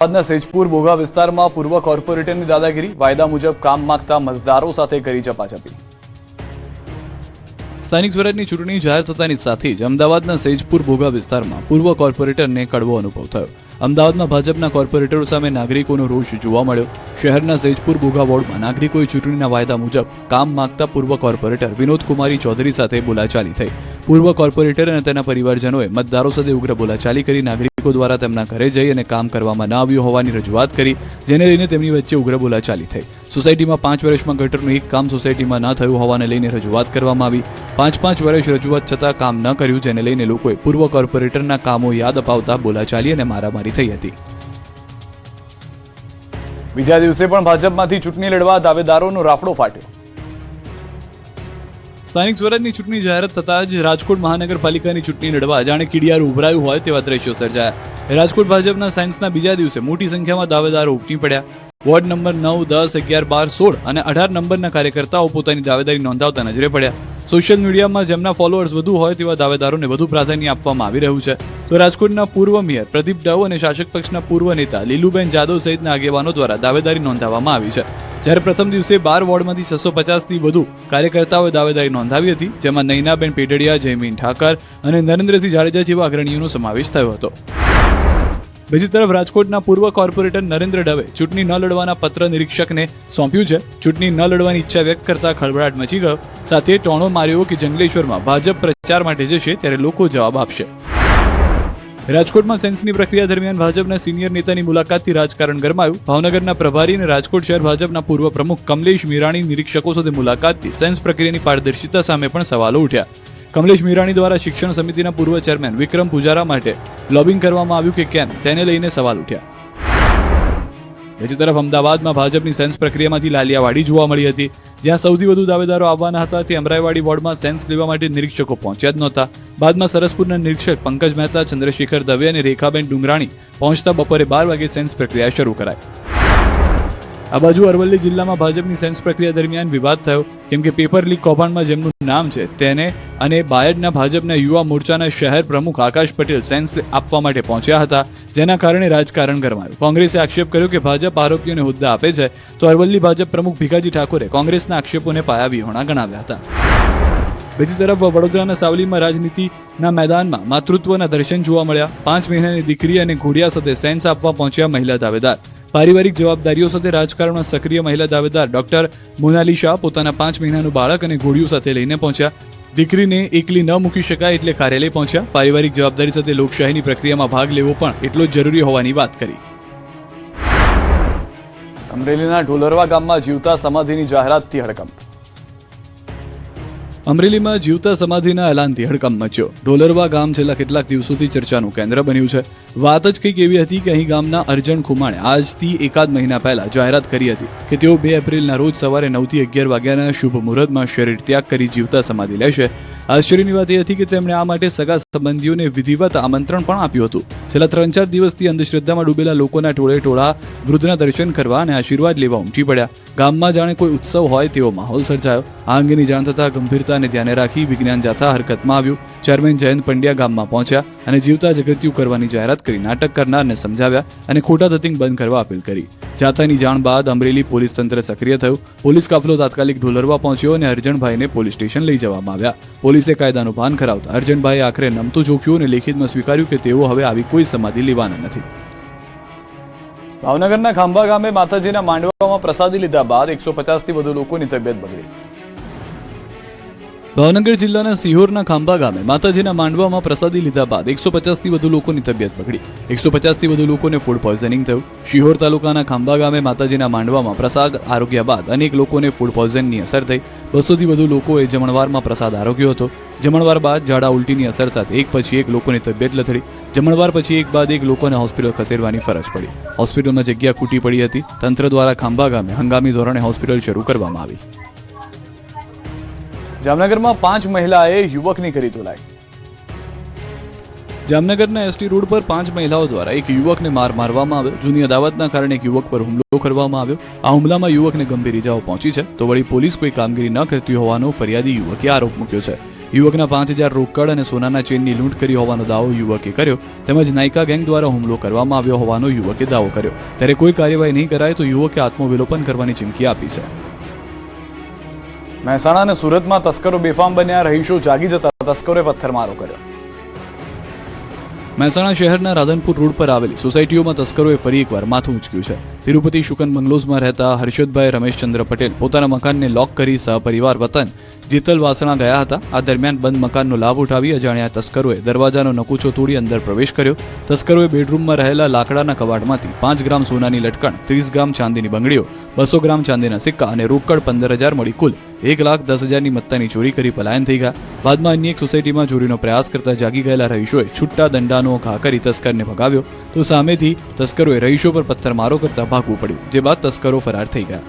અમદાવાદના સેજપુર બોઘા વિસ્તારમાં પૂર્વ કોર્પોરેટરની દાદાગીરી, વાયદા મુજબ કામ માંગતા મતદારો સાથે કરી ઝપાઝપી। સ્થાનિક સ્વરાજની ચૂંટણી જાહેર થતાની સાથે જ અમદાવાદના સેજપુર બોઘા વિસ્તારમાં પૂર્વ કોર્પોરેટરને કડવો અનુભવ થયો। અમદાવાદમાં ભાજપના કોર્પોરેટરો સામે નાગરિકોનો રોષ જોવા મળ્યો। શહેરના સેજપુર બોઘા વોર્ડમાં નાગરિકોએ ચૂંટણીના વાયદા મુજબ કામ માંગતા પૂર્વ કોર્પોરેટર વિનોદ કુમારી ચૌધરી સાથે બોલાચાલી થઈ। પૂર્વ કોર્પોરેટર અને તેના પરિવારજનોએ મતદારો સાથે ઉગ્ર બોલાચાલી કરી નાગરિકો દ્વારા તેમના ઘરે જઈ અને કામ કરવામાં ન આવ્યું હોવાની રજૂઆત કરી, જેને લઈને તેમની વચ્ચે ઉગ્ર બોલાચાલી થઈ। સોસાયટીમાં 5 વર્ષમાં ગટરનું એક કામ સોસાયટીમાં ન થયું હોવાને લઈને રજૂઆત કરવામાં આવી। 5 વર્ષ રજૂઆત છતાં કામ ન કર્યું, જેને લઈને લોકોએ પૂર્વ કોર્પોરેટરના કામો યાદ અપાવતા બોલાચાલી અને મારામારી થઈ હતી। બીજા દિવસે પણ ભાજપમાંથી ચૂંટણી લડવા દાવેદારોનો રાફડો ફાટ્યો। સ્થાનિક સ્વરાજની ચૂંટણી જાહેરાત થતાં જ રાજકોટ મહાનગરપાલિકાની ચૂંટણી લડવા જાણે કીડિયારું ઉભરાયું હોય તેવા દ્રશ્યો સર્જાયા। રાજકોટ ભાજપના સાયન્સના બીજા દિવસે મોટી સંખ્યામાં દાવેદારો ઉમટી પડ્યા। વોર્ડ નંબર 9, 10, 11, 12, 16 અને 18 નંબરના કાર્યકર્તાઓ પોતાની દાવેદારી નોંધાવતા નજરે પડ્યા। સોશિયલ મીડિયામાં જેમના ફોલોઅર્સ વધુ હોય તેવા દાવેદારોને વધુ પ્રાધાન્ય આપવામાં આવી રહ્યું છે। તો રાજકોટના પૂર્વ મેયર પ્રદીપ ડવ અને શાસક પક્ષના પૂર્વ નેતા લીલુબેન જાદવ સહિતના આગેવાનો દ્વારા દાવેદારી નોંધાવવામાં આવી છે। જ્યારે પ્રથમ દિવસે 12 વોર્ડમાંથી 650થી વધુ કાર્યકર્તાઓએ દાવેદારી નોંધાવી હતી, જેમાં નૈનાબેન પેટડિયા, જયમીન ઠાકર અને નરેન્દ્રસિંહ જાડેજા જેવા અગ્રણીઓનો સમાવેશ થયો હતો। બીજી તરફ રાજકોટના પૂર્વ કોર્પોરેટર નરેન્દ્ર ડવે ચૂંટણી ન લડવાના પત્ર નિરીક્ષકને સોંપ્યું છે। ચૂંટણી ન લડવાની ઈચ્છા વ્યક્ત કરતા ખળભળાટ મચી ગયો। સાથે ટોણો માર્યો કે જંગલેશ્વરમાં ભાજપ પ્રચાર માટે જશે ત્યારે લોકો જવાબ આપશે। રાજકોટમાં સેન્સની પ્રક્રિયા દરમિયાન ભાજપના સિનિયર નેતાની મુલાકાતથી રાજકારણ ગરમાયું। ભાવનગરના પ્રભારી અને રાજકોટ શહેર ભાજપના પૂર્વ પ્રમુખ કમલેશ મીરાણી નિરીક્ષકો સાથે મુલાકાતથી સેન્સ પ્રક્રિયાની પારદર્શિતા સામે પણ સવાલો ઉઠ્યા। કમલેશ મીરાણી દ્વારા શિક્ષણ સમિતિના પૂર્વ ચેરમેન વિક્રમ પૂજારા માટે લોબિંગ કરવામાં આવ્યું કે કેમ, તેને લઈને સવાલ ઉઠ્યા। બીજી તરફ અમદાવાદમાં ભાજપની સેન્સ પ્રક્રિયામાંથી લાલિયાવાડી જોવા મળી હતી, જ્યાં સૌથી વધુ દાવેદારો આવવાના હતા તે અમરાઈવાડી વોર્ડમાં સેન્સ લેવા માટે નિરીક્ષકો પહોંચ્યા જ નહોતા। બાદમાં સરસપુરના નિરીક્ષક પંકજ મહેતા, ચંદ્રશેખર દવે અને રેખાબેન ડુંગરાણી પહોંચતા બપોરે 12 વાગે સેન્સ પ્રક્રિયા શરૂ કરાઈ। આ બાજુ અરવલ્લી જિલ્લામાં ભાજપની સેન્સ પ્રક્રિયા દરમિયાન વિવાદ થયો, કેમ કે પેપર લીક કૌભાંડમાં જેમનું નામ છે તેને અને બાયડના ભાજપના યુવા મોરચાના શહેર પ્રમુખ આકાશ પટેલ સેન્સ આપવા માટે પહોંચ્યા હતા, જેના કારણે રાજકારણ ગરમાયું। કોંગ્રેસે આક્ષેપ કર્યો કે ભાજપ આરોપીઓને હોદ્દા આપે છે, તો અરવલ્લી ભાજપ પ્રમુખ ભીખાજી ઠાકોરે કોંગ્રેસના આક્ષેપોને પાયાવિહોણા ગણાવ્યા હતા। બીજી તરફ વડોદરાના સાવલીમાં રાજનીતિના મેદાનમાં માતૃત્વના દર્શન જોવા મળ્યા। 5 મહિનાની દીકરી અને ઘોડિયા સાથે સેન્સ આપવા પહોંચ્યા મહિલા દાવેદાર। પારિવારિક જવાબદારીઓ સાથે રાજકારણમાં સક્રિય મહિલા દાવેદાર ડોક્ટર મોનાલિશા પોતાના 5 મહિનાનું બાળક અને ઘોડિયું સાથે લઈને પહોંચ્યા। દીકરીને એકલી ન મૂકી શકાય એટલે કાર્યાલય પહોંચ્યા। પારિવારિક જવાબદારી સાથે લોકશાહીની પ્રક્રિયામાં ભાગ લેવો પણ એટલો જ જરૂરી હોવાની વાત કરી। અમરેલીના ઢોલરવા ગામમાં જીવતા સમાધિની જાહેરાતથી હડકંપ। અમરેલીમાં જીવતા સમાધિના એલાનથી હડકંપ મચ્યો। ઢોલરવા ગામ છેલ્લા કેટલાક દિવસોથી ચર્ચાનું કેન્દ્ર બન્યું છે। વાત જ કંઈક એવી હતી કે અહીં ગામના અર્જણ ખુમાણે આજથી એકાદ મહિના પહેલા જાહેરાત કરી હતી કે તેઓ 2 એપ્રિલના રોજ સવારે 9 થી 11 વાગ્યાના શુભ મુહૂર્તમાં શરીર ત્યાગ કરી જીવતા સમાધિ લેશે। આશ્ચર્યની વાત એ હતી કે તેમણે આ માટે સગા સંબંધીઓને વિધિવત આમંત્રણ પણ આપ્યું હતું। છેલ્લા 3-4 દિવસથી અંધશ્રદ્ધામાં ડૂબેલા લોકોના ટોળા વૃદ્ધના દર્શન કરવા અને આશીર્વાદ લેવા ઉમટી પડ્યા। ગામમાં જાણે કોઈ ઉત્સવ હોય તેવો માહોલ સર્જાયો। આ અંગેની જાણ થતાં ગંભીરતાને ધ્યાને રાખી વિજ્ઞાન જાથા હરકતમાં આવ્યું। ચેરમેન જયંત પંડ્યા ગામમાં પહોંચ્યા અને જીવતા જગત્યુ કરવાની જાહેરાત કરી નાટક કરનારને સમજાવ્યા અને ખોટા ધતિંગ બંધ કરવા અપીલ કરી। જાથાની જાણ બાદ અમરેલી પોલીસ તંત્ર સક્રિય થયું। પોલીસ કાફલો તાત્કાલિક ઢોલરવા પહોંચ્યો અને અર્જણભાઈને પોલીસ સ્ટેશન લઈ જવામાં આવ્યા। પોલીસે કાયદાનું ભાન કરાવતા અર્જણભાઈએ આખરે નમતું જોખ્યું અને લેખિતમાં સ્વીકાર્યું કે તેઓ હવે આવી કોઈ સમાધિ લેવાના નથી। ભાવનગરના ખાંભા ગામે માતાજીના માંડવામાં પ્રસાદી લીધા બાદ 150થી વધુ લોકોની તબિયત બગડી। ભાવનગર જિલ્લાના સિહોરના ખાંભા ગામે માતાજીના માંડવામાં પ્રસાદી લીધા બાદ 150થી વધુ લોકોની તબિયત બગડી। 150થી વધુ લોકોને ફૂડ પોઈઝનિંગ થયું। શિહોર તાલુકાના ખાંભા ગામે માતાજીના માંડવામાં પ્રસાદ આરોગ્યા બાદ અનેક લોકોને ફૂડ પોઈઝનની અસર થઈ। 200થી વધુ લોકોએ જમણવારમાં પ્રસાદ આરોગ્યો હતો। જમણવાર બાદ ઝાડા ઉલટીની અસર સાથે એક પછી એક લોકોની તબિયત લથડી। જમણવાર પછી એક બાદ એક લોકોને હોસ્પિટલ ખસેડવાની ફરજ પડી। હોસ્પિટલમાં જગ્યા ખૂટી પડી હતી। તંત્ર દ્વારા ખાંભા ગામે હંગામી ધોરણે હોસ્પિટલ શરૂ કરવામાં આવી। જામનગરમાં 5 મહિલાએ યુવકની કરી ધોલાઈ। જામનગરના એસટી રોડ પર 5 મહિલાઓ દ્વારા એક યુવકને મારવામાં આવ્યો। જૂની અદાવતના કારણે એક યુવક પર હુમલો કરવામાં આવ્યો। આ હુમલામાં યુવકને ગંભીર ઇજાઓ પહોંચી છે, તો વળી પોલીસ કોઈ કામગીરી ન કરતી હોવાનો ફરિયાદી યુવકે આરોપ મૂક્યો છે। યુવકના 5,000 રોકડ અને સોનાના ચેનની લૂંટ કરી હોવાનો દાવો યુવકે કર્યો, તેમજ નાયકા ગેંગ દ્વારા હુમલો કરવામાં આવ્યો હોવાનો યુવકે દાવો કર્યો. ત્યારે કોઈ કાર્યવાહી નહીં કરાય તો યુવકે આત્મવિલોપન કરવાની ચીમકી આપી છે. મહેસાણા અને સુરતમાં તસ્કરો બેફામ બન્યા, રહીશો જાગી જતા તસ્કરોએ પથ્થરમારો કર્યો. મહેસાણા શહેરના રાધનપુર રોડ પર આવેલી સોસાયટીઓમાં તસ્કરોએ ફરી એકવાર માથું ઉંચક્યું છે. તિરુપતિ શુકન બંગલોઝમાં રહેતા હર્ષદભાઈ રમેશચંદ્ર પટેલ પોતાના મકાનને લોક કરી સહપરિવાર વતન જેતલ વાસણા ગયા હતા. આ દરમિયાન બંધ મકાનનો લાભ ઉઠાવી અજાણ્યા તસ્કરોએ દરવાજાનો નકુચો તોડી અંદર પ્રવેશ કર્યો. તસ્કરોએ બેડરૂમમાં રહેલા લાકડાના કબાટમાંથી 5 ગ્રામ સોનાની લટકણ, 30 ગ્રામ ચાંદીની બંગડીઓ, 200 ગ્રામ ચાંદીના સિક્કા અને રોકડ 15,000 મળી કુલ 1,10,000ની મત્તાની ચોરી કરી પલાયન થઈ ગયા. બાદમાં અન્ય એક સોસાયટીમાં ચોરીનો પ્રયાસ કરતા જાગી ગયેલા રહીશોએ છૂટા દંડાનો ઘા કરી તસ્કરને ભગાવ્યો, તો સામેથી તસ્કરોએ રહીશો પર પથ્થરમારો કરતા ભાગવું પડ્યું, જે બાદ તસ્કરો ફરાર થઈ ગયા.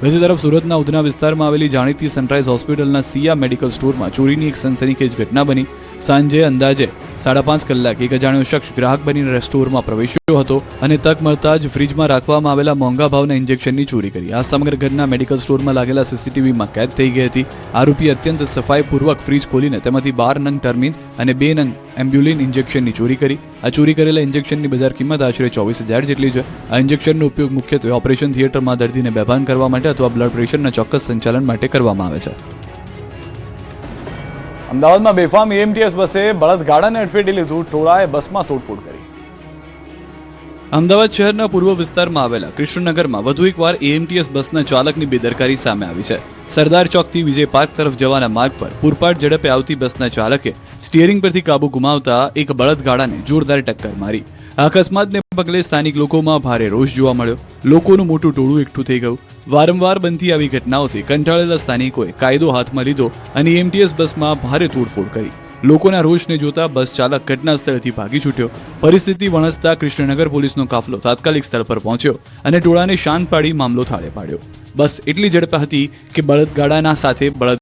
બીજી તરફ સુરતના ઉધના વિસ્તારમાં આવેલી જાણીતી સનરાઈઝ હોસ્પિટલના સિયા મેડિકલ સ્ટોરમાં ચોરીની એક સનસનીખેજ ઘટના બની. સાંજે અંદાજે 5:30 કલાકે એક અજાણ્યો શખ્સ ગ્રાહક બનીને સ્ટોરમાં પ્રવેશ્યો હતો અને તક મળતા જ ફ્રીજમાં રાખવામાં આવેલા મોંઘા ભાવના ઇન્જેક્શનની ચોરી કરી. આ સમગ્ર ઘટના મેડિકલ સ્ટોરમાં લાગેલા સીસીટીવીમાં કેદ થઈ ગઈ હતી. આરોપી અત્યંત સફાઈપૂર્વક ફ્રીજ ખોલીને તેમાંથી 12 નંગ ટર્મિન અને 2 નંગ એમ્બ્યુલિન ઇન્જેક્શનની ચોરી કરી. આ ચોરી કરેલા ઇન્જેક્શનની બજાર કિંમત આશરે 24,000 જેટલી છે. આ ઇન્જેક્શનનો ઉપયોગ મુખ્યત્વે ઓપરેશન થિયેટરમાં દર્દીને બેભાન કરવા માટે અથવા બ્લડ પ્રેશરના ચોક્કસ સંચાલન માટે કરવામાં આવે છે. અમદાવાદમાં બેફામ એએમટીએસ બસે બળદગાડાને અડફેટે લીધું, ટોળાએ બસમાં તોડફોડ કરી. અમદાવાદ શહેરના પૂર્વ વિસ્તારમાં આવેલા કૃષ્ણનગરમાં વધુ એકવાર એએમટીએસ બસના ચાલકની બેદરકારી સામે આવી છે. સરદાર ચોકથી વિજય પાર્ક તરફ જવાના માર્ગ પર પૂરપાટ ઝડપે આવતી બસના ચાલકે સ્ટીયરિંગ પરથી કાબુ ગુમાવતા એક બળદગાડાને જોરદાર ટક્કર મારી. આ અકસ્માતને પગલે સ્થાનિક લોકોમાં ભારે રોષ જોવા મળ્યો. લોકોનું મોટું ટોળું એકઠું થઈ ગયું. વારંવાર બનતી આવી ઘટનાઓથી કંટાળેલા સ્થાનિકોએ કાયદો હાથમાં લીધો અને એએમટીએસ બસમાં ભારે તોડફોડ કરી. લોકોના રોષને જોતા બસ ચાલક ઘટના સ્થળેથી ભાગી છૂટ્યો. પરિસ્થિતિ વણસતા કૃષ્ણનગર પોલીસનો કાફલો તાત્કાલિક સ્થળ પર પહોંચ્યો અને ટોળાને શાંત પાડી મામલો થાળે પાડ્યો. બસ એટલી ઝડપ હતી કે બળદગાડાના સાથે બળદ